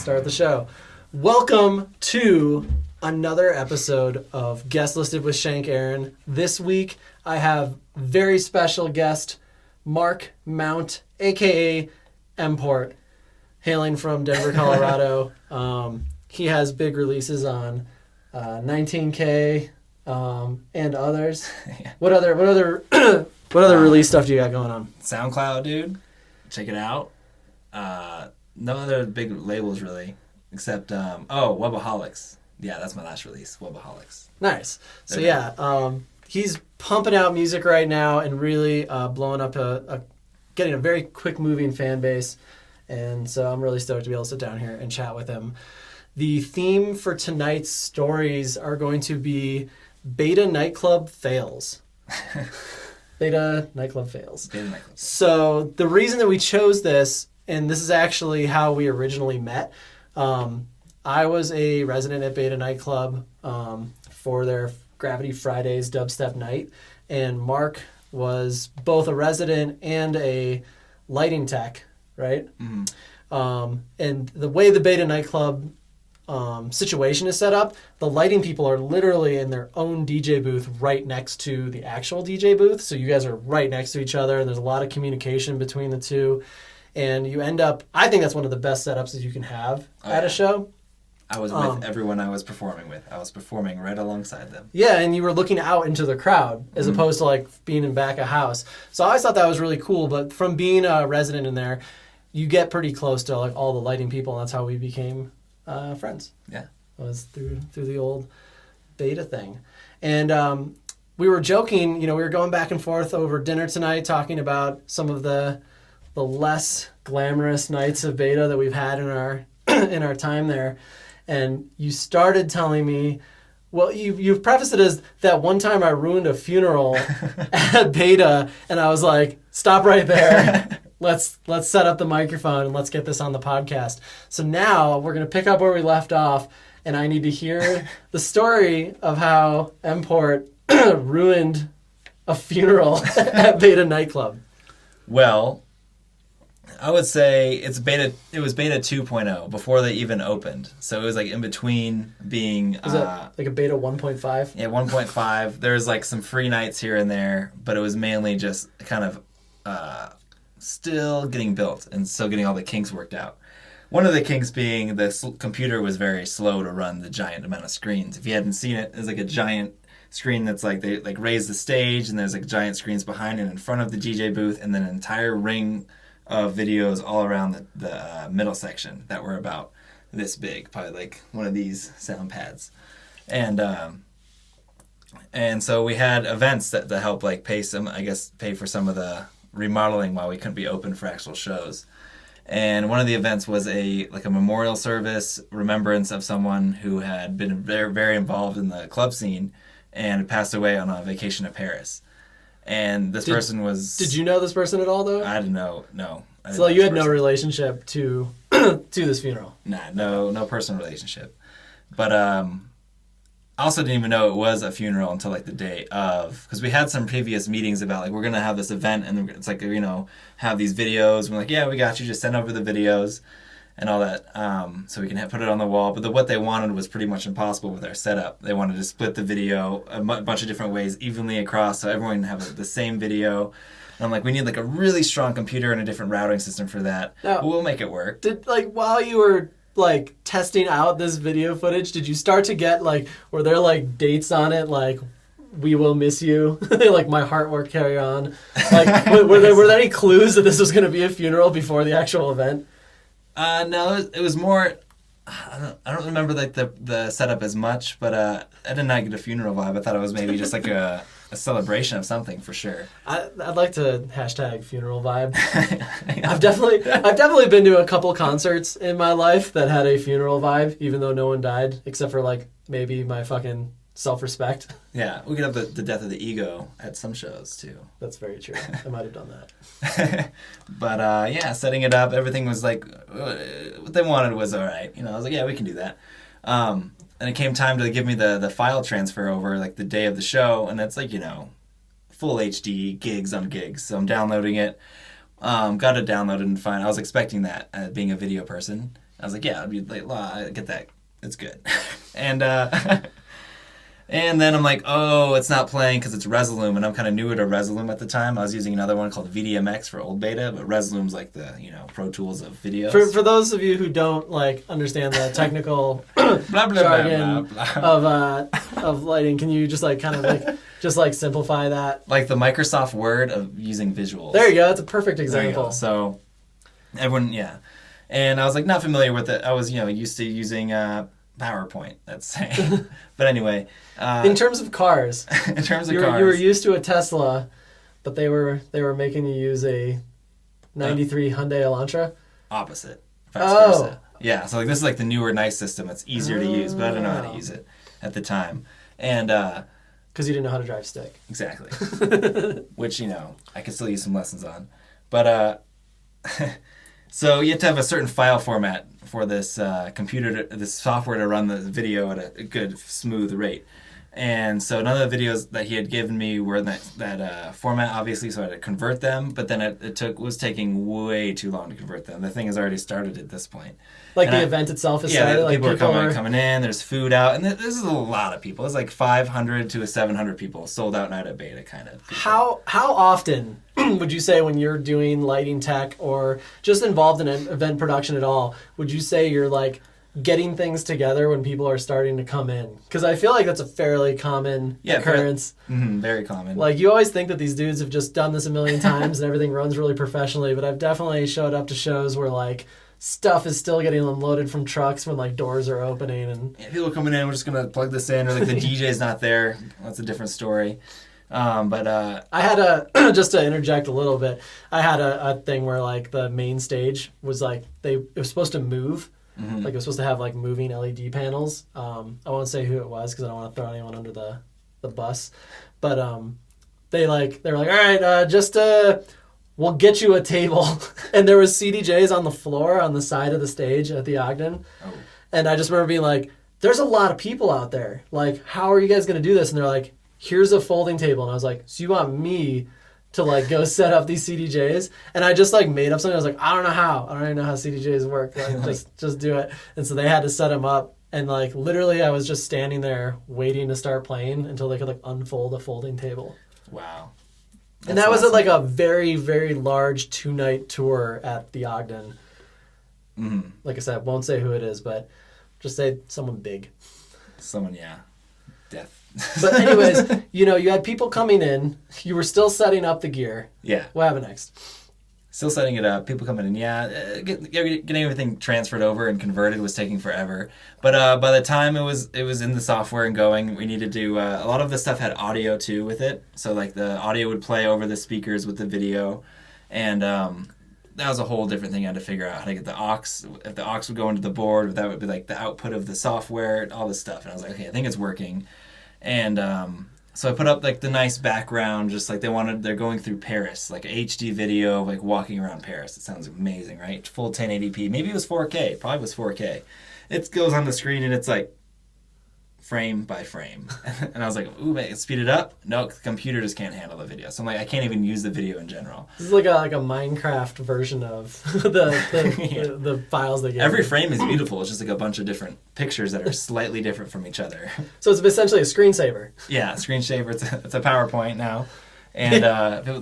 start the show. Welcome to another episode of Guestlisted with Shank Aaron. This week, I have very special guest, Mark Mount, a.k.a. Mport, hailing from Denver, Colorado. He has big releases on 19K and others. Yeah. What other release stuff do you got going on? SoundCloud, dude. Check it out. No other big labels, really. Except, Webaholics. Yeah, that's my last release, Webaholics. Nice. So he's pumping out music right now and really blowing up getting a very quick moving fan base. And so I'm really stoked to be able to sit down here and chat with him. The theme for tonight's stories are going to be Beta Nightclub Fails. Beta Nightclub Fails. Beta Nightclub. So the reason that we chose this, and this is actually how we originally met, I was a resident at Beta Nightclub for their Gravity Fridays dubstep night, and Mark was both a resident and a lighting tech, right? Mm-hmm. And the way the Beta Nightclub situation is set up, the lighting people are literally in their own DJ booth right next to the actual DJ booth, so you guys are right next to each other, and there's a lot of communication between the two, and you end up, I think that's one of the best setups that you can have at a show. I was with everyone I was performing with. I was performing right alongside them. Yeah, and you were looking out into the crowd as opposed to like being in back of house. So I always thought that was really cool, but from being a resident in there, you get pretty close to like all the lighting people, and that's how we became friends. Yeah. It was through the old Beta thing. And we were joking, we were going back and forth over dinner tonight talking about some of the less glamorous nights of Beta that we've had in our time there. And you started telling me, well, you've prefaced it as that one time I ruined a funeral at Beta, and I was like, stop right there. Let's set up the microphone and let's get this on the podcast. So now we're going to pick up where we left off, and I need to hear the story of how Mport ruined a funeral at Beta Nightclub. Well, I would say it was Beta 2.0 before they even opened. So it was like in between being... Was that like a Beta 1.5? Yeah, 1.5. There was like some free nights here and there, but it was mainly just kind of still getting built and still getting all the kinks worked out. One of the kinks being the computer was very slow to run the giant amount of screens. If you hadn't seen it, there's like a giant screen that's like they like raise the stage, and there's like giant screens behind and in front of the DJ booth, and then an entire ring of videos all around the middle section that were about this big, probably like one of these sound pads. And so we had events that help like pay for some of the remodeling while we couldn't be open for actual shows. And one of the events was a memorial service, remembrance of someone who had been very, very involved in the club scene and passed away on a vacation to Paris. And this person was... Did you know this person at all, though? I didn't know, no. So you had no relationship to this funeral? Nah, no personal relationship. But I also didn't even know it was a funeral until like the day of, because we had some previous meetings about like, we're going to have this event, and it's like, have these videos. We're like, yeah, we got you. Just send over the videos and all that, so we can put it on the wall. But what they wanted was pretty much impossible with our setup. They wanted to split the video a bunch of different ways evenly across, so everyone can have the same video. And I'm like, we need like a really strong computer and a different routing system for that. Now, but we'll make it work. Did while you were like testing out this video footage, did you start to get like, were there like dates on it, like "We will miss you," like "My heart will carry on"? Like, were there any clues that this was going to be a funeral before the actual event? No, it was more. I don't remember like the setup as much, but I did not get a funeral vibe. I thought it was maybe just like a celebration of something for sure. I'd like to hashtag funeral vibe. I've definitely been to a couple concerts in my life that had a funeral vibe, even though no one died, except for like maybe my fucking self-respect. Yeah, we could have the death of the ego at some shows too. That's very true. I might have done that. But setting it up, everything was like what they wanted was all right. I was like, yeah, we can do that. And it came time to give me the file transfer over like the day of the show, and it's like full HD gigs on gigs. So I'm downloading it. Got it downloaded and fine. I was expecting that being a video person. I was like, yeah, I'd be like, I get that. It's good. And and then I'm like, oh, it's not playing because it's Resolume, and I'm kind of newer to Resolume at the time. I was using another one called VDMX for old beta, but Resolume's like the, Pro Tools of videos. For those of you who don't like understand the technical blah, blah, jargon blah, blah, blah. of lighting, can you just like kind of like just like simplify that? Like the Microsoft Word of using visuals. There you go. That's a perfect There you example. go. So everyone, yeah. And I was like not familiar with it. I was, used to using PowerPoint, let's say. But anyway. In terms of cars. In terms of you cars. were used to a Tesla, but they were making you use a 93 Hyundai Elantra? Opposite. Vice versa. Yeah, so like this is like the newer nice system. It's easier to use, but I didn't know how to use it at the time. And because you didn't know how to drive stick. Exactly. Which, I could still use some lessons on. But so you have to have a certain file format for this this software to run the video at a good, smooth rate. And so none of the videos that he had given me were in that format, obviously, so I had to convert them. But then it was taking way too long to convert them. The thing has already started at this point. Like the event itself is started? Yeah, like people are coming in, there's food out, and this is a lot of people. It's like 500 to 700 people sold out night at beta kind of people. How often would you say when you're doing lighting tech or just involved in an event production at all, would you say you're like getting things together when people are starting to come in? Because I feel like that's a fairly common occurrence. Very common. Like you always think that these dudes have just done this a million times and everything runs really professionally, but I've definitely showed up to shows where like stuff is still getting unloaded from trucks when like doors are opening and people are coming in, we're just gonna plug this in, or like the DJ's not there. That's a different story. But I had just to interject a little bit, I had a thing where like the main stage was like it was supposed to move. Like it was supposed to have like moving LED panels. I won't say who it was because I don't want to throw anyone under the bus. But they were like, all right, we'll get you a table. And there was CDJs on the floor on the side of the stage at the Ogden. Oh. And I just remember being like, there's a lot of people out there. Like, how are you guys going to do this? And they're like, here's a folding table. And I was like, so you want me to like go set up these CDJs? And I just like made up something. I was like, I don't know how. I don't even know how CDJs work. Like, just do it. And so they had to set them up. And like literally I was just standing there waiting to start playing until they could like unfold a folding table. Wow. And that was at like a very, very large 2-night tour at the Ogden. Mm-hmm. Like I said, won't say who it is, but just say someone big. Someone, yeah. Death. But anyways, you had people coming in. You were still setting up the gear. Yeah. What happened next? Still setting it up. People coming in. Yeah. Getting everything transferred over and converted was taking forever. But by the time it was in the software and going, we needed to. A lot of the stuff had audio too with it. So like the audio would play over the speakers with the video, and that was a whole different thing I had to figure out how to get the aux. If the aux would go into the board, that would be like the output of the software, all this stuff. And I was like, okay, I think it's working. And so I put up like the nice background, just like they're going through Paris, like a HD video of like walking around Paris. It sounds amazing, right? Full 1080p. Maybe it was 4K. Probably was 4K. It goes on the screen and it's like frame by frame. And I was like, ooh, man, speed it up? No, the computer just can't handle the video. So I'm like, I can't even use the video in general. This is like a Minecraft version of the files they get. Every frame is beautiful. It's just like a bunch of different pictures that are slightly different from each other. So it's essentially a screensaver. Yeah, screensaver. It's a PowerPoint now. And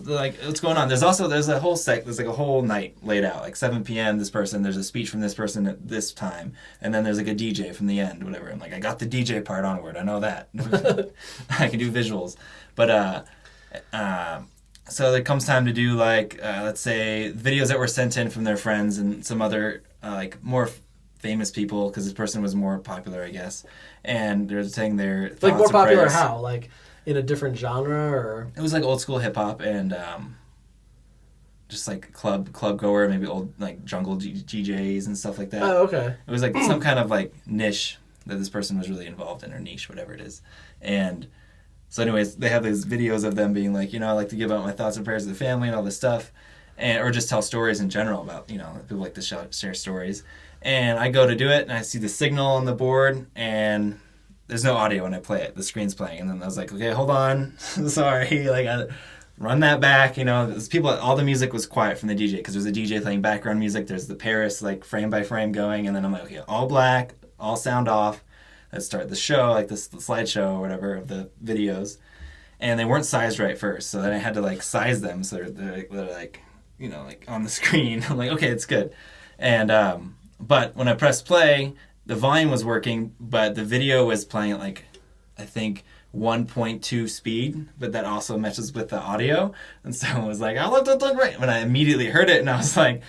like, what's going on? There's a whole there's like a whole night laid out, like 7 p.m. This person, there's a speech from this person at this time, and then there's like a DJ from the end, whatever. I'm like, I got the DJ part onward. I know that. I can do visuals, but so there comes time to do like let's say videos that were sent in from their friends and some other like more famous people because this person was more popular, I guess, and they're saying their thoughts like more popular prayers. how like. In a different genre, or it was like old school hip hop and just like club goer, maybe old like jungle DJs and stuff like that. Oh, okay. It was like some kind of like niche that this person was really involved in, or niche, whatever it is. And so, anyways, they have these videos of them being like, I like to give out my thoughts and prayers to the family and all this stuff, or just tell stories in general about people like to share stories. And I go to do it, and I see the signal on the board, and there's no audio when I play it. The screen's playing, and then I was like, okay, hold on, sorry, like run that back. There's people. All the music was quiet from the DJ because there's a DJ playing background music. There's the Paris like frame by frame going, and then I'm like, okay, all black, all sound off. Let's start the show, like the slideshow or whatever of the videos. And they weren't sized right first, so then I had to like size them so they're like like on the screen. I'm like, okay, it's good. And but when I pressed play, the volume was working, but the video was playing at like I think 1.2 speed, but that also meshes with the audio. And so I was like, oh, look right. When I immediately heard it, and I was like,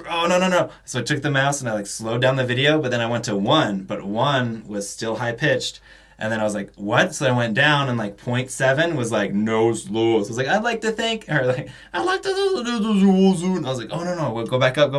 oh, no. So I took the mouse and I like slowed down the video, but then I went to 1, but 1 was still high pitched. And then I was like, what? So I went down, and like 0.7 was like no slow. So I was like, I'd like to think, or like, I'd like to do. And I was like, oh, no, go back up.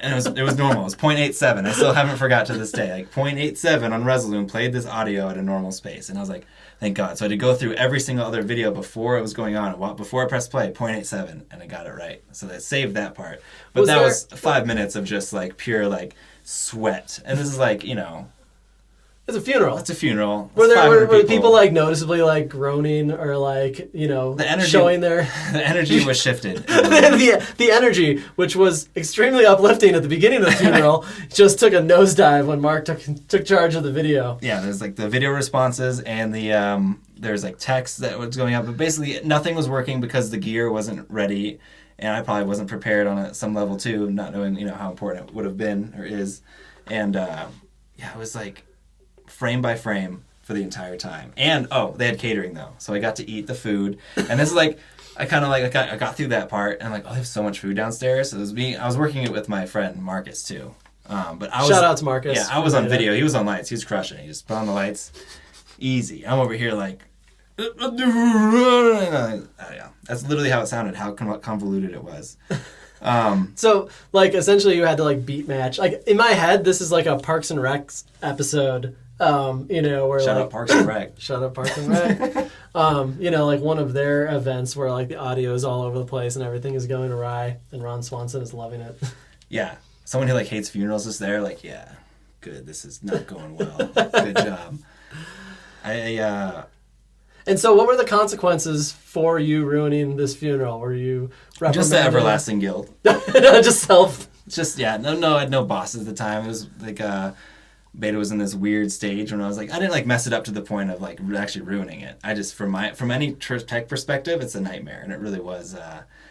And it was normal. It was 0.87. I still haven't forgot to this day. Like 0.87 on Resolume played this audio at a normal space. And I was like, thank God. So I had to go through every single other video before it was going on. Before I pressed play, 0.87, and I got it right. So I saved that part. But that was 5 minutes of just like pure like sweat. And this is like, It's a funeral. It's a funeral. Were people like noticeably like groaning or like the energy, showing their the energy was shifted. the energy, which was extremely uplifting at the beginning of the funeral, just took a nosedive when Mark took charge of the video. Yeah, there's like the video responses and the there's like text that was going up, but basically nothing was working because the gear wasn't ready, and I probably wasn't prepared on some level too, not knowing how important it would have been or is, and it was like frame by frame for the entire time. And they had catering though, so I got to eat the food. And this is like I got through that part, and I'm like, they have so much food downstairs. So it was me. I was working it with my friend Marcus too. But I was, shout out to Marcus. Yeah, I was on video. He was on lights. He was crushing it. He just put on the lights, easy. I'm over here like, yeah. That's literally how it sounded. How convoluted it was. So like essentially you had to like beat match. Like in my head, this is like a Parks and Recs episode. Where Shut like, up Parks and Rec. Shut up Parks and Rec. Like one of their events where like the audio is all over the place and everything is going awry, and Ron Swanson is loving it. Yeah, someone who like hates funerals is there. Like, yeah, good. This is not going well. Good job. And so, what were the consequences for you ruining this funeral? Were you reprimanded? Just the everlasting guilt. Just self. Just no. I had no bosses at the time. It was like Beta was in this weird stage when I was like, I didn't like mess it up to the point of like actually ruining it. I just from any tech perspective, it's a nightmare, and it really was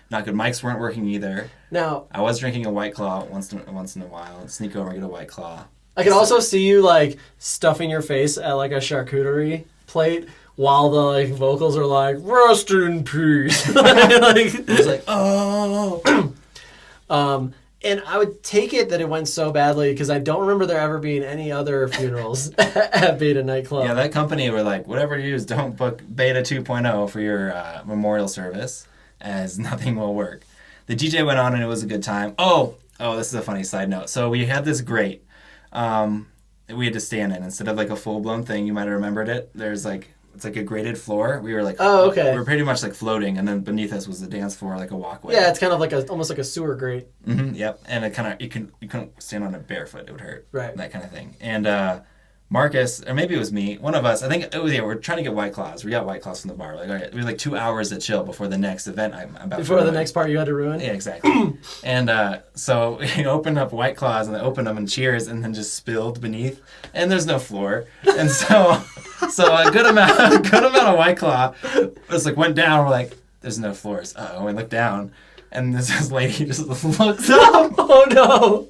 not good. Mics weren't working either. Now I was drinking a White Claw once in a while. I'd sneak over and get a White Claw. I could also see you like stuffing your face at like a charcuterie plate while the like vocals are like rest in peace. It was like oh. And I would take it that it went so badly because I don't remember there ever being any other funerals at Beta Nightclub. Yeah, that company were like, whatever you use, don't book Beta 2.0 for your memorial service, as nothing will work. The DJ went on and it was a good time. Oh, this is a funny side note. So we had this grate we had to stand in instead of like a full-blown thing. You might have remembered it. There's like, it's like a grated floor. We were like, oh, okay. We were pretty much like floating, and then beneath us was the dance floor, like a walkway. Yeah, it's kind of like almost like a sewer grate. Mm-hmm, yep, and it kind of you couldn't stand on it barefoot; it would hurt. Right. That kind of thing. And Marcus, or maybe it was me, one of us. I think we're trying to get White Claws. We got White Claws from the bar. Like, all right, we had like 2 hours to chill before the next event. I'm about before to the next part you had to ruin. Yeah, exactly. And so we opened up White Claws and they opened them and cheers, and then just spilled beneath, and there's no floor, and so a good amount of White Claw just like went down. We're like, there's no floors. We look down, and this lady just looks up. Oh no.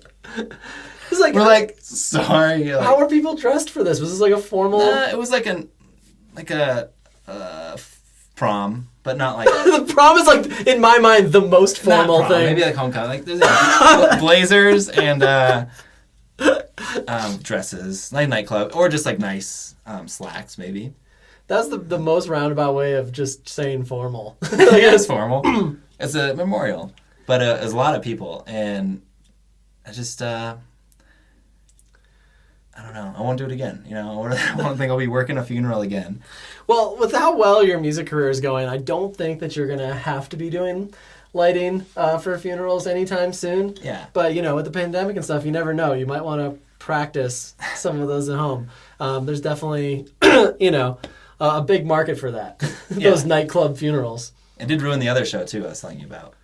It's like, we're like, sorry. Like, how were people dressed for this? Was this like a formal? It was like a prom, but not like the prom is like in my mind the most formal prom, thing. Maybe like homecoming, like there's blazers and dresses, like nightclub, or just like nice slacks maybe. That's the most roundabout way of just saying formal. Yeah, it's formal. It's a memorial, but there's a lot of people, and I just. I don't know. I won't do it again. I don't think I'll be working a funeral again. Well, with how well your music career is going, I don't think that you're going to have to be doing lighting for funerals anytime soon. Yeah. But, with the pandemic and stuff, you never know. You might want to practice some of those at home. There's definitely, a big market for that. Those nightclub funerals. It did ruin the other show too I was telling you about.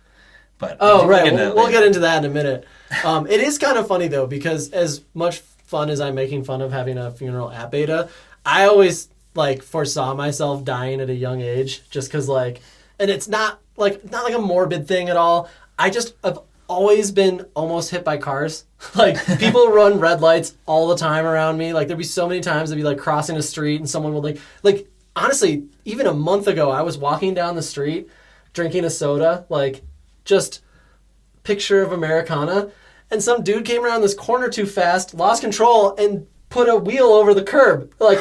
But oh, right. We'll get into that in a minute. It is kind of funny, though, because as much fun as I'm making fun of having a funeral at Beta, I always, like, foresaw myself dying at a young age just because, like, and it's not like a morbid thing at all. I just have always been almost hit by cars. Like, people run red lights all the time around me. Like, there'd be so many times I'd be, like, crossing a street and someone would, like, honestly, even a month ago, I was walking down the street drinking a soda, like, just picture of Americana, and some dude came around this corner too fast, lost control, and put a wheel over the curb, like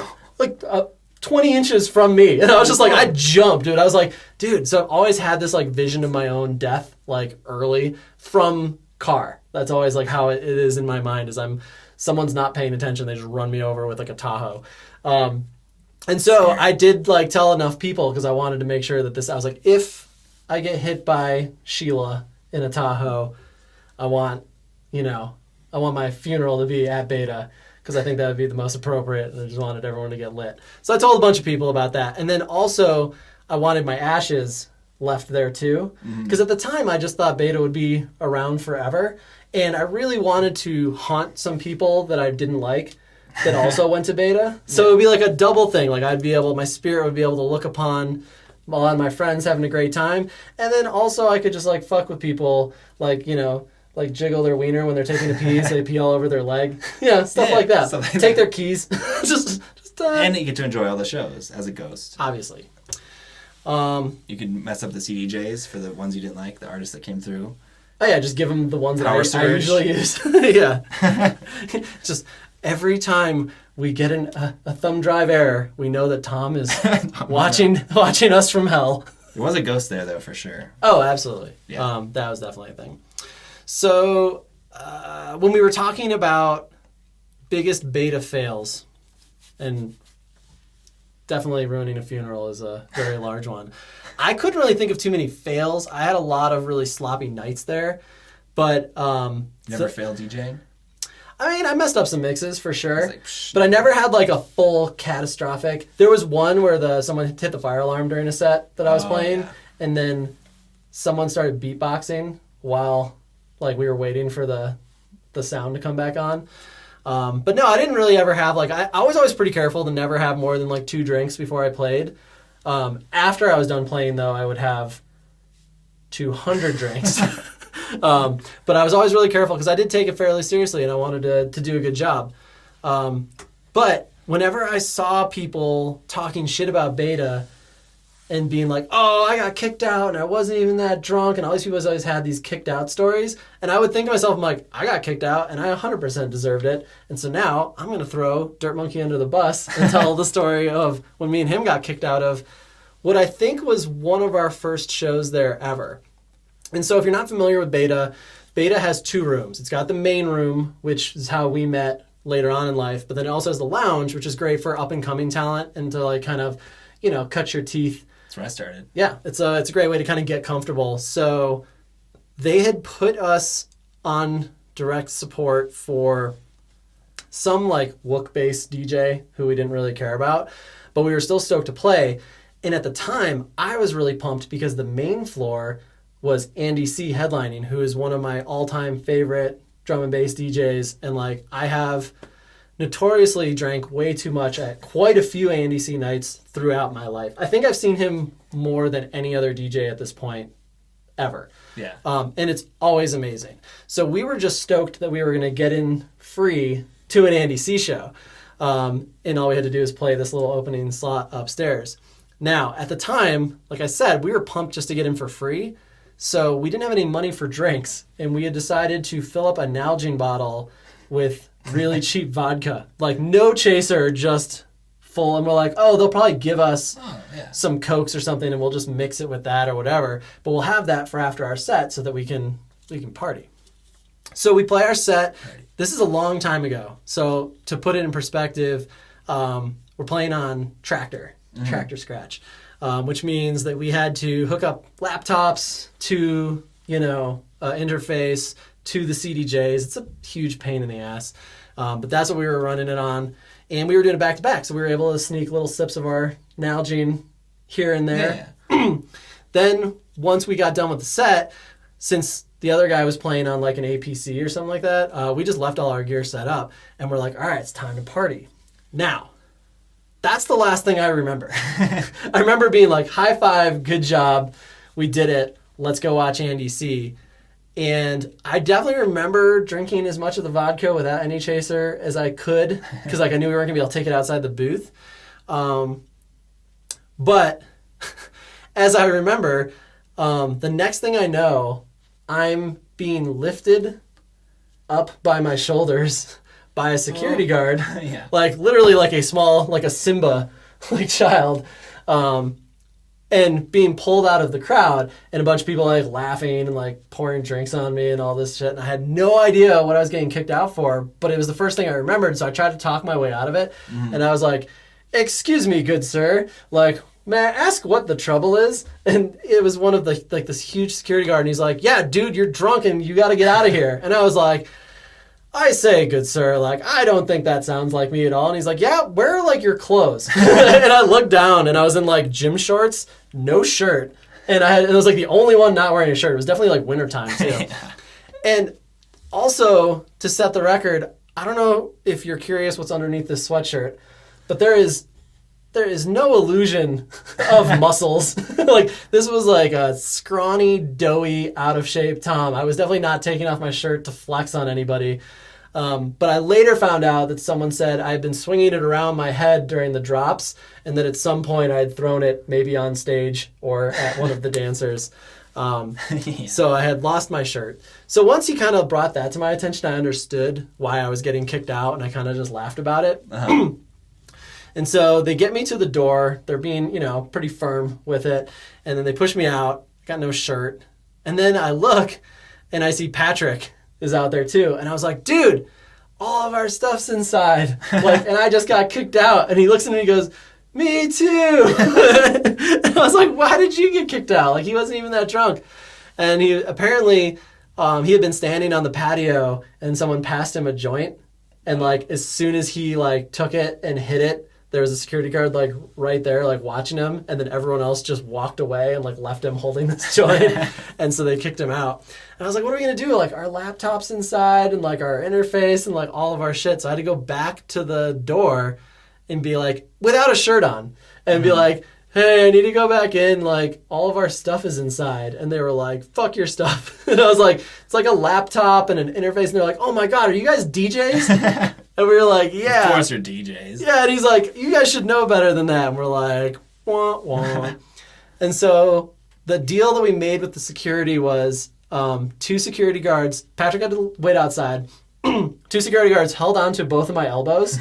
20 inches from me. And I was just like, I jumped, dude. I was like, dude, so I've always had this, like, vision of my own death, like, early from car. That's always, like, how it is in my mind, is someone's not paying attention, they just run me over with, like, a Tahoe. And so I did, like, tell enough people, because I wanted to make sure that I was like, if I get hit by Sheila in a Tahoe, I want my funeral to be at Beta, because I think that would be the most appropriate, and I just wanted everyone to get lit. So I told a bunch of people about that. And then also, I wanted my ashes left there too, because at the time I just thought Beta would be around forever, and I really wanted to haunt some people that I didn't like that also went to Beta. So it would be like a double thing. Like, my spirit would be able to look upon a lot of my friends having a great time, and then also I could just, like, fuck with people, like, like jiggle their wiener when they're taking a pee, so they pee all over their leg. Stuff like that. Take their keys. just and you get to enjoy all the shows as a ghost. Obviously. You can mess up the CDJs for the ones you didn't like, the artists that came through. Oh yeah, just give them the ones that I usually use. Just every time we get a thumb drive error, we know that Tom is watching us from hell. There was a ghost there, though, for sure. Oh, absolutely. Yeah. That was definitely a thing. So when we were talking about biggest Beta fails, and definitely ruining a funeral is a very large one, I couldn't really think of too many fails. I had a lot of really sloppy nights there, but Never failed DJing? I mean, I messed up some mixes for sure, but I never had, like, a full catastrophic. There was one where someone hit the fire alarm during a set that I was playing, and then someone started beatboxing while, like, we were waiting for the sound to come back on. But no, I didn't really ever have, like, I was always pretty careful to never have more than, like, 2 drinks before I played. After I was done playing, though, I would have 200 drinks. But I was always really careful because I did take it fairly seriously and I wanted to do a good job. But whenever I saw people talking shit about Beta and being like, oh, I got kicked out and I wasn't even that drunk, and all these people always had these kicked out stories, and I would think to myself, I'm like, I got kicked out and I 100% deserved it, and so now I'm going to throw Dirt Monkey under the bus and tell the story of when me and him got kicked out of what I think was one of our first shows there ever. And so if you're not familiar with Beta, Beta has 2 rooms. It's got the main room, which is how we met later on in life, but then it also has the lounge, which is great for up-and-coming talent and to, like, kind of, cut your teeth. That's where I started. Yeah, it's a great way to kind of get comfortable. So they had put us on direct support for some, like, Wook-based DJ who we didn't really care about, but we were still stoked to play. And at the time, I was really pumped because the main floor was Andy C. headlining, who is one of my all-time favorite drum and bass DJs. And, like, I have notoriously drank way too much at quite a few Andy C. nights throughout my life. I think I've seen him more than any other DJ at this point ever. Yeah. And it's always amazing. So we were just stoked that we were going to get in free to an Andy C. show. And all we had to do is play this little opening slot upstairs. Now, at the time, like I said, we were pumped just to get in for free. So we didn't have any money for drinks, and we had decided to fill up a Nalgene bottle with really cheap vodka. Like, no chaser, just full. And we're like, oh, they'll probably give us some Cokes or something, and we'll just mix it with that or whatever. But we'll have that for after our set so that we can party. So we play our set. This is a long time ago. So to put it in perspective, we're playing on Tractor Scratch. Which means that we had to hook up laptops to, interface to the CDJs. It's a huge pain in the ass. But that's what we were running it on. And we were doing it back to back. So we were able to sneak little sips of our Nalgene here and there. Yeah. Then once we got done with the set, since the other guy was playing on like an APC or something like that, we just left all our gear set up, and we're like, all right, it's time to party. Now, that's the last thing I remember. I remember being like, high five, good job, we did it, let's go watch Andy C. And I definitely remember drinking as much of the vodka without any chaser as I could, because like I knew we weren't going to be able to take it outside the booth. But as I remember, the next thing I know, I'm being lifted up by my shoulders by a security guard, Yeah. like literally like a small, like a Simba like child, and being pulled out of the crowd, and a bunch of people like laughing and like pouring drinks on me and all this shit. And I had no idea what I was getting kicked out for, but it was the first thing I remembered. So I tried to talk my way out of it. And I was like, excuse me, good sir, like, may I ask what the trouble is? And it was one of the, like this huge security guard, and he's like, yeah, dude, you're drunk and you got to get out of here. And I was like, I say, good sir, like, I don't think that sounds like me at all. And he's like, yeah, where are like your clothes? And I looked down, and I was in like gym shorts, no shirt. And it was like the only one not wearing a shirt. It was definitely like wintertime too. Yeah. And also, to set the record, I don't know if you're curious what's underneath this sweatshirt, but there is no illusion of muscles. Like, this was like a scrawny, doughy, out of shape Tom. I was definitely not taking off my shirt to flex on anybody. But I later found out that someone said I had been swinging it around my head during the drops, and that at some point I had thrown it maybe on stage or at one of the dancers. Yeah. So I had lost my shirt. So once he kind of brought that to my attention, I understood why I was getting kicked out, and I kind of just laughed about it. Uh-huh. And so they get me to the door. They're being, pretty firm with it. And then they push me out. Got no shirt. And then I look, and I see Patrick is out there too. And I was like, dude, all of our stuff's inside. Like, and I just got kicked out. And he looks at me and he goes, me too. And I was like, why did you get kicked out? Like, he wasn't even that drunk. And he apparently, he had been standing on the patio, and someone passed him a joint. And like, as soon as he like took it and hit it, there was a security guard like right there, like watching him, and then everyone else just walked away and like left him holding this joint. And so they kicked him out. And I was like, what are we gonna do? Like, our laptops inside and like our interface and like all of our shit. So I had to go back to the door and be like, without a shirt on, and be like, hey, I need to go back in, like, all of our stuff is inside. And they were like, fuck your stuff. And I was like, it's like a laptop and an interface. And they're like, oh my God, are you guys DJs? And we were like, yeah. Of course you're DJs. Yeah, and he's like, you guys should know better than that. And we're like, wah, wah. And so the deal that we made with the security was 2 security guards. Patrick had to wait outside. 2 security guards held onto both of my elbows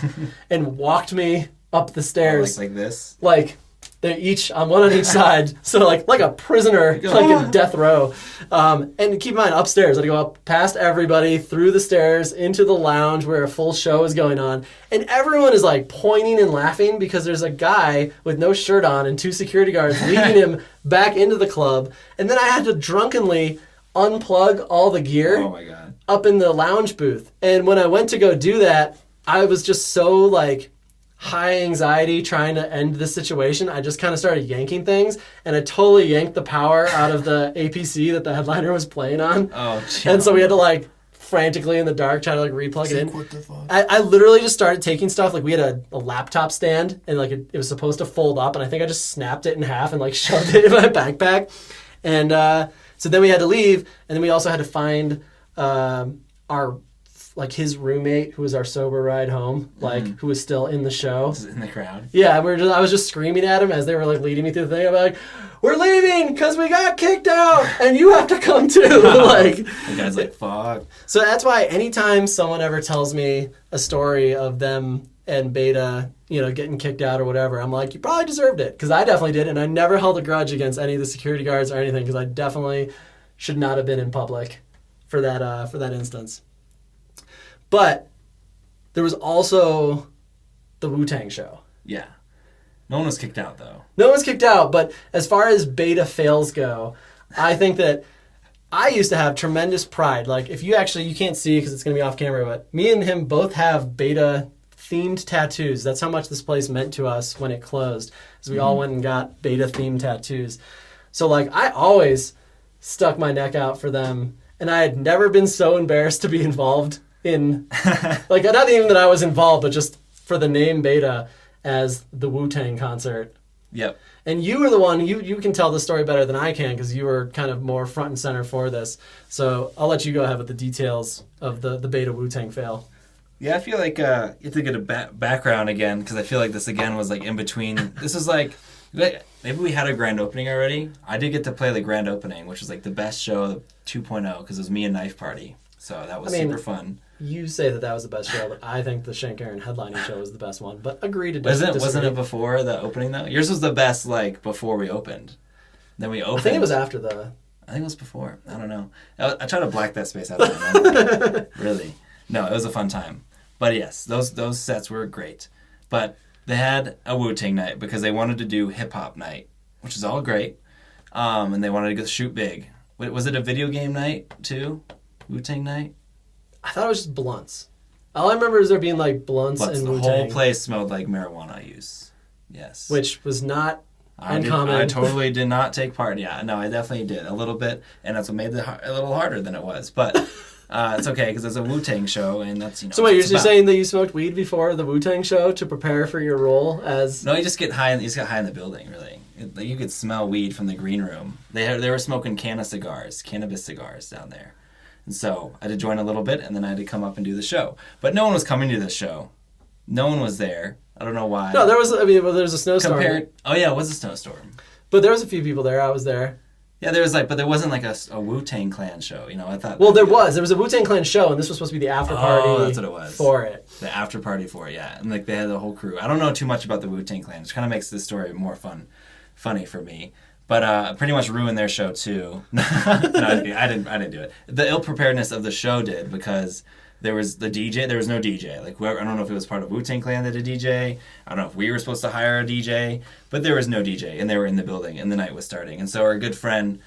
and walked me up the stairs. Like this? Like, they're each on one on each side, so like a prisoner, like in death row. And keep in mind, upstairs, I had to go up past everybody, through the stairs, into the lounge where a full show is going on. And everyone is like pointing and laughing because there's a guy with no shirt on and 2 security guards leading him back into the club. And then I had to drunkenly unplug all the gear Oh my God. up in the lounge booth. And when I went to go do that, I was just so like high anxiety trying to end the situation. I just kind of started yanking things, and I totally yanked the power out of the APC that the headliner was playing on. Oh, geez. And so we had to like frantically in the dark try to like replug it in. What the fuck? I literally just started taking stuff. Like, we had a laptop stand, and like it was supposed to fold up, and I think I just snapped it in half and like shoved it in my backpack. And so then we had to leave, and then we also had to find our like his roommate who was our sober ride home, like who was still in the show. In the crowd. Yeah, I was just screaming at him as they were like leading me through the thing. I'm like, we're leaving because we got kicked out and you have to come too. Like, The guy's like, fuck. so that's why anytime someone ever tells me a story of them and Beta, getting kicked out or whatever, I'm like, you probably deserved it, because I definitely did, and I never held a grudge against any of the security guards or anything, because I definitely should not have been in public for that instance. But there was also the Wu-Tang show. Yeah. No one was kicked out, though. No one's kicked out, but as far as Beta fails go, I think that I used to have tremendous pride. Like, if you can't see because it's going to be off camera, but me and him both have Beta-themed tattoos. That's how much this place meant to us when it closed, because we all went and got Beta-themed tattoos. So like I always stuck my neck out for them, and I had never been so embarrassed to be involved in, like not even that I was involved, but just for the name Beta as the Wu-Tang concert. Yep. And you were the one, you can tell the story better than I can because you were kind of more front and center for this. So I'll let you go ahead with the details of the Beta Wu-Tang fail. Yeah, I feel like you have to get a background again because I feel like this again was like in between. This was like, maybe we had a grand opening already. I did get to play the grand opening, which was like the best show of 2.0 because it was me and Knife Party. So that was super fun. You say that was the best show, but I think the Shank headlining show was the best one. But agree to disagree. Wasn't it before the opening though? Yours was the best like before we opened. Then we opened. I think it was after the. I think it was before. I don't know. I try to black that space out. I don't remember. Really, no, it was a fun time. But yes, those sets were great. But they had a Wu-Tang night because they wanted to do hip hop night, which is all great. And they wanted to go shoot big. Wait, was it a video game night too? Wu-Tang night? I thought it was just blunts. All I remember is there being like blunts and the Wu-Tang. whole place smelled like marijuana use. Yes. Which was not uncommon. I totally did not take part. Yeah, no, I definitely did. A little bit. And that's what made it a little harder than it was. But it's okay because it's a Wu-Tang show and that's, So wait, you're saying that you smoked weed before the Wu-Tang show to prepare for your role as... No, you just get high in the building, really. You could smell weed from the green room. They were smoking cannabis cigars down there. And so I had to join a little bit, and then I had to come up and do the show. But no one was coming to this show. No one was there. I don't know why. No, there was a snowstorm. Oh, yeah, it was a snowstorm. But there was a few people there. I was there. Yeah, but there wasn't like a Wu-Tang Clan show. I thought. Well, there was a Wu-Tang Clan show, and this was supposed to be the after party. Oh, that's what it was. For it. The after party for it, yeah. And like they had the whole crew. I don't know too much about the Wu-Tang Clan, which kind of makes this story more funny for me. But pretty much ruined their show too. No, I didn't do it. The ill preparedness of the show did because there was the DJ. There was no DJ. Like I don't know if it was part of Wu-Tang Clan that did a DJ. I don't know if we were supposed to hire a DJ, but there was no DJ, and they were in the building, and the night was starting. And so our good friend,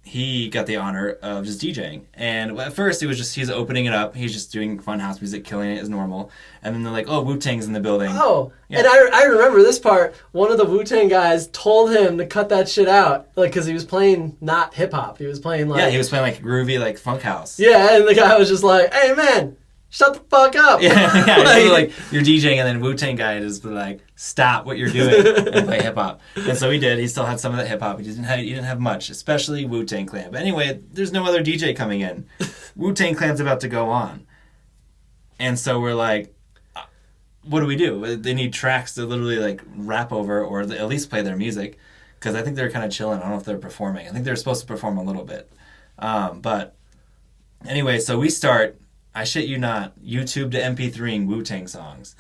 he got the honor of just DJing. And at first, it was just he's opening it up. He's just doing fun house music, killing it as normal. And then they're like, "Oh, Wu-Tang's in the building." Oh, yeah. And I remember this part. One of the Wu-Tang guys told him to cut that shit out, like because he was playing not hip hop. He was playing like he was playing like groovy like funk house. Yeah, and the guy was just like, "Hey man, shut the fuck up." Yeah, like you're DJing, and then Wu-Tang guy just be like, "Stop what you're doing and play hip hop." And so he did. He still had some of that hip hop. He didn't have much, especially Wu-Tang Clan. But anyway, there's no other DJ coming in. Wu-Tang Clan's about to go on, and so we're like, "What do we do?" They need tracks to literally like rap over, or at least play their music, because I think they're kind of chilling. I don't know if they're performing. I think they're supposed to perform a little bit, but anyway, so we start. I shit you not, YouTube to MP3ing Wu-Tang songs.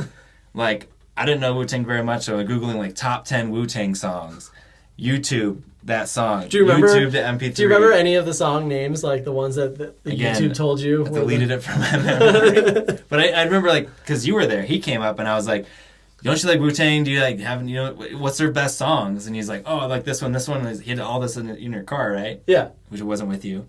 Like, I didn't know Wu-Tang very much, so I was Googling, like, top 10 Wu-Tang songs. YouTube that song. Do you remember, YouTube to MP3. Do you remember any of the song names, like the ones that Again, YouTube told you? I deleted it from my memory. But I remember, like, because you were there. He came up, and I was like, "Don't you like Wu-Tang? Do you, like, what's their best songs?" And he's like, "Oh, I like this one. This one." He had all this in your car, right? Yeah. Which wasn't with you.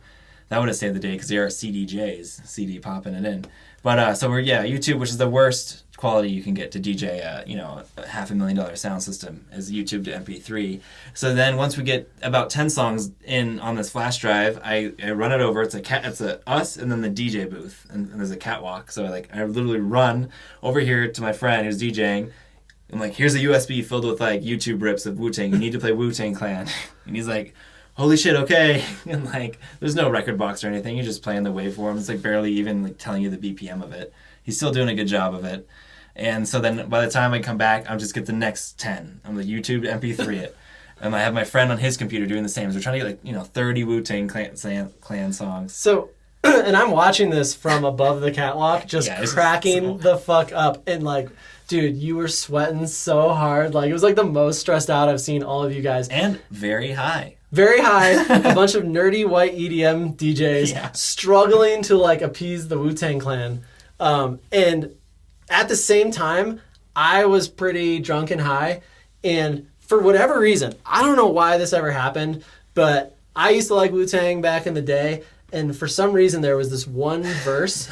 That would have saved the day because they are CDJs, CD popping it in. But so YouTube, which is the worst quality you can get to DJ a $500,000 sound system, is YouTube to MP3. So then once we get about 10 songs in on this flash drive, I run it over. It's us and then the DJ booth, and there's a catwalk. So I literally run over here to my friend who's DJing. I'm like, "Here's a USB filled with like YouTube rips of Wu-Tang. You need to play Wu-Tang Clan," and he's like, "Holy shit, okay." And like, there's no record box or anything. You're just playing the waveform. It's like barely even like telling you the BPM of it. He's still doing a good job of it. And so then by the time I come back, I'm just get the next 10. I'm like YouTube to MP3 it. And I have my friend on his computer doing the same. So we're trying to get 30 Wu-Tang Clan songs. So, and I'm watching this from above the catwalk, just cracking the fuck up. And like, dude, you were sweating so hard. Like, it was like the most stressed out I've seen all of you guys. And very high. Very high, a bunch of nerdy white EDM DJs struggling to like appease the Wu-Tang Clan. And at the same time, I was pretty drunk and high. And for whatever reason, I don't know why this ever happened, but I used to like Wu-Tang back in the day. And for some reason, there was this one verse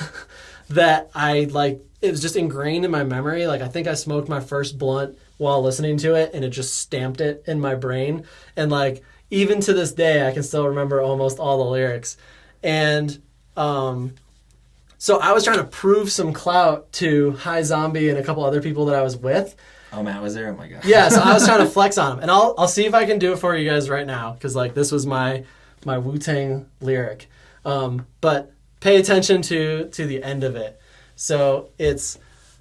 that I like it was just ingrained in my memory. Like, I think I smoked my first blunt while listening to it, and it just stamped it in my brain. And, like, even to this day, I can still remember almost all the lyrics. And so I was trying to prove some clout to High Zombie and a couple other people that I was with. Oh, Matt was there? Oh, my God. Yeah, so I was trying to flex on him. And I'll see if I can do it for you guys right now, because, like, this was my Wu-Tang lyric. But pay attention to the end of it. So it's,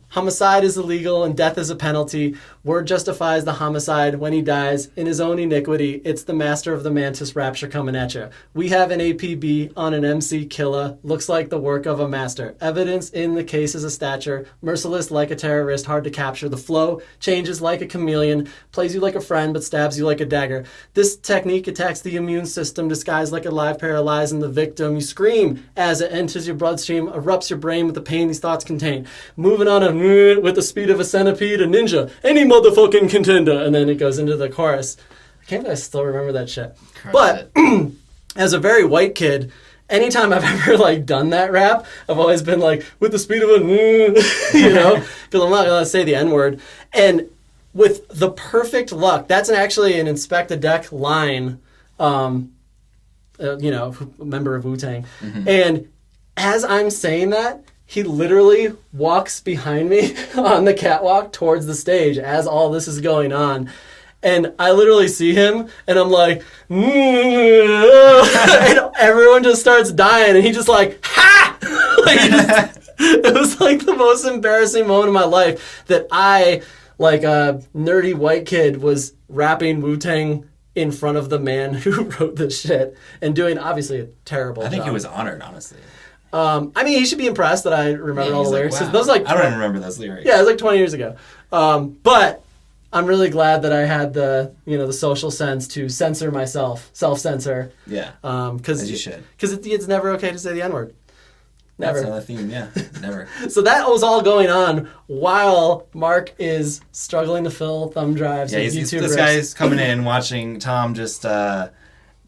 homicide is illegal and death is a penalty. Word justifies the homicide when he dies in his own iniquity. It's the master of the mantis rapture coming at you. We have an APB on an MC killer. Looks like the work of a master. Evidence in the case is a stature. Merciless like a terrorist, hard to capture. The flow changes like a chameleon. Plays you like a friend but stabs you like a dagger. This technique attacks the immune system, disguised like a live paralyzing the victim. You scream as it enters your bloodstream, erupts your brain with the pain these thoughts contain. Moving on with the speed of a centipede, a ninja, any motherfucking contender. And then it goes into the chorus. I can't believe I still remember that shit. But as a very white kid, anytime I've ever like done that rap, I've always been like, with the speed of a, you know, because I'm not going to say the N-word. And with the perfect luck, that's actually an Inspect the Deck line, you know, member of Wu-Tang. Mm-hmm. And as I'm saying that, he literally walks behind me on the catwalk towards the stage as all this is going on. And I literally see him, and I'm like, and everyone just starts dying, and he just like, ha! Like, it was like the most embarrassing moment of my life that I, like a nerdy white kid, was rapping Wu-Tang in front of the man who wrote this shit and doing obviously a terrible job. I think he was honored, honestly. I mean, he should be impressed that I remembered all the lyrics. Wow. Those, like, I don't even remember those lyrics. Yeah, it was like 20 years ago. But I'm really glad that I had the, you know, the social sense to censor myself, self-censor. Yeah, as you should. Because it's never okay to say the N-word. Never. That's another theme, yeah. Never. So that was all going on while Mark is struggling to fill thumb drives with YouTube this rips. guy's coming in, watching Tom just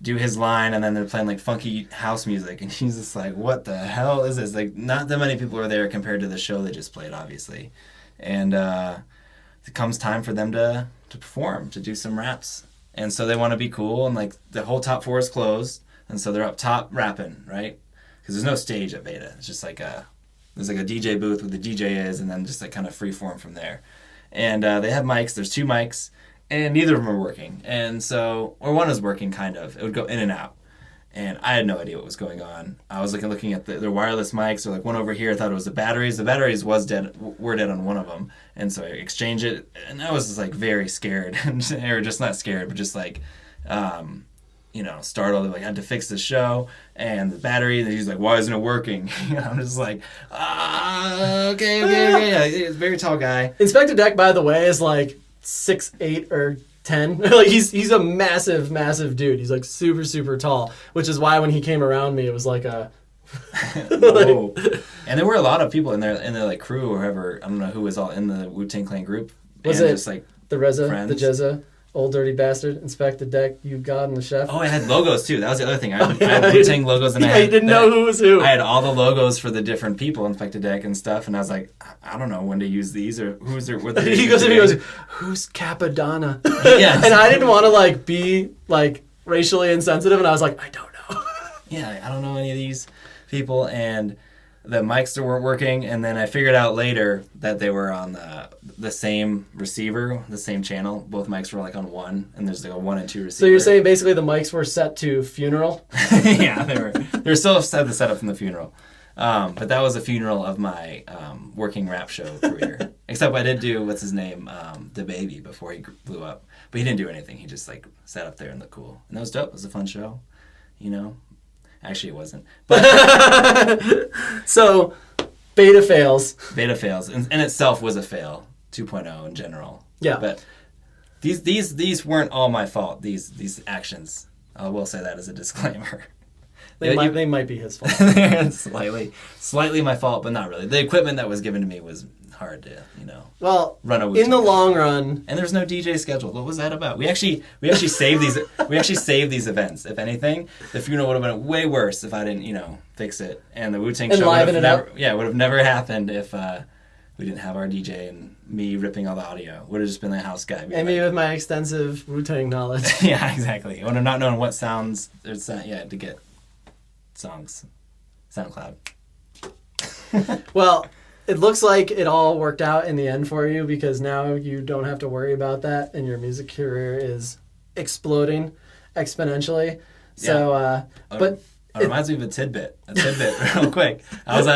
do his line, and then they're playing like funky house music, and he's just like, what the hell is this? Like, not that many people are there compared to the show they just played, obviously. And it comes time for them to perform, to do some raps. And so they want to be cool, and like the whole top floor is closed, and so they're up top rapping, right? Because there's no stage at Beta. It's just like there's like a DJ booth where the DJ is, and then just like kind of free form from there. And they have mics. There's 2 mics. And neither of them are working. And so, or one is working, kind of. It would go in and out. And I had no idea what was going on. I was looking at their wireless mics, or like one over here. I thought it was the batteries. The batteries were dead on one of them. And so I exchanged it. And I was just like very scared. Or just not scared, but just like, you know, startled. Like, I had to fix the show. And the battery, and he's like, why isn't it working? I'm just like, okay. Yeah, he's a very tall guy. Inspector Deck, by the way, is like 6'8" or 10. Like, he's a massive dude. He's like super, super tall, which is why when he came around me, it was like a whoa. And there were a lot of people in their like crew or whoever, I don't know who was all in the Wu-Tang Clan group. Was and it just like the Reza, friends. the Jezza, old dirty bastard, Inspect the Deck, you god and the chef? Oh, I had logos too. That was the other thing. I had Wu-Tang logos, and you didn't know who was who. I had all the logos for the different people, Inspect the Deck and stuff, and I was like, I don't know when to use these, or who's there. What he goes, who's Capadonna? Yeah. And I didn't want to like be like racially insensitive, and I was like, I don't know. Yeah, I don't know any of these people, and the mics weren't working, and then I figured out later that they were on the same receiver, the same channel. Both mics were like on one, and there's like a 1 and 2 receiver. So you're saying basically the mics were set to funeral? Yeah, they were still set the setup from the funeral. But that was a funeral of my working rap show career. Except I did do, what's his name, the baby before he blew up. But he didn't do anything. He just like sat up there and looked cool. And that was dope. It was a fun show, you know. Actually, it wasn't. But so, Beta fails. Beta fails. In itself was a fail. 2.0 in general. Yeah. But these weren't all my fault. These actions. I will say that as a disclaimer. They might be his fault. slightly my fault, but not really. The equipment that was given to me was hard to, you know. Well, run a in the long run, and there's no DJ scheduled. What was that about? We actually saved these. We actually saved these events. If anything, the funeral would have been way worse if I didn't, you know, fix it. And the Wu-Tang show would have never happened if we didn't have our DJ and me ripping all the audio. Would have just been the house guy. And me with my extensive Wu-Tang knowledge. Yeah, exactly. When I'm not knowing what sounds, to get songs. SoundCloud. Well, it looks like it all worked out in the end for you because now you don't have to worry about that and your music career is exploding exponentially. So, but it reminds me of a tidbit real quick. I was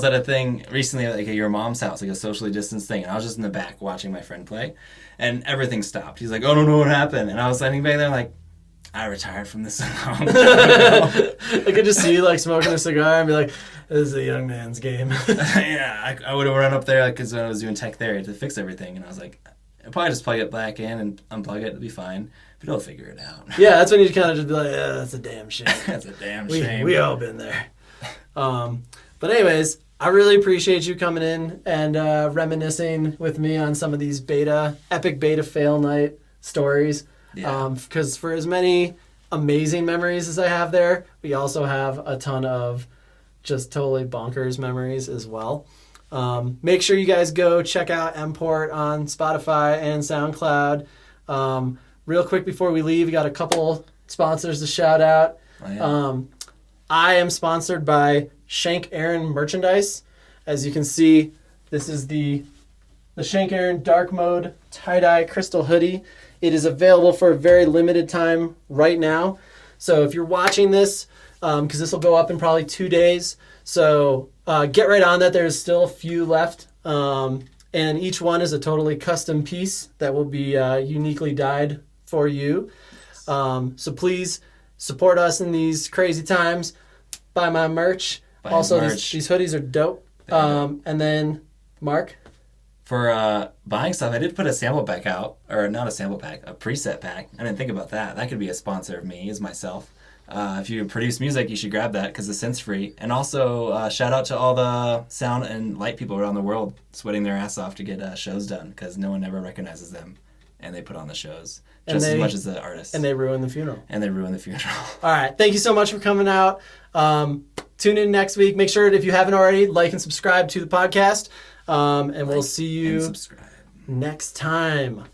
at a thing recently, like at your mom's house, like a socially distanced thing, and I was just in the back watching my friend play, and everything stopped. He's like, "Oh, I don't know what happened," and I was standing back there like, I retired from this song. I could just see you like smoking a cigar and be like, "This is a young man's game." Yeah, I would have run up there because when I was doing tech there, I had to fix everything, and I was like, I'll probably just plug it back in and unplug it. It'll be fine. But it'll figure it out. Yeah, that's when you kind of just be like, "Yeah, that's a damn shame." That's a damn shame. We all been there. But anyways, I really appreciate you coming in and reminiscing with me on some of these epic beta fail night stories. Yeah. Because for as many amazing memories as I have there, we also have a ton of just totally bonkers memories as well. Make sure you guys go check out Mport on Spotify and SoundCloud. Real quick before we leave, we got a couple sponsors to shout out. Oh, yeah. I am sponsored by Shank Aaron merchandise. As you can see, this is the Shank Aaron Dark Mode tie-dye crystal hoodie. It is available for a very limited time right now. So if you're watching this, because this will go up in probably 2 days, so get right on that. There's still a few left. And each one is a totally custom piece that will be uniquely dyed for you. So please support us in these crazy times. Buy my merch. These hoodies are dope. And then, Mark? For buying stuff, I did put a sample pack out. Or not a sample pack, a preset pack. I didn't think about that. That could be a sponsor of me, as myself. If you produce music, you should grab that because the synth's free. And also, shout out to all the sound and light people around the world sweating their ass off to get shows done because no one ever recognizes them. And they put on the shows just as much as the artists. And they ruin the funeral. All right. Thank you so much for coming out. Tune in next week. Make sure, if you haven't already, like and subscribe to the podcast. And we'll see you next time.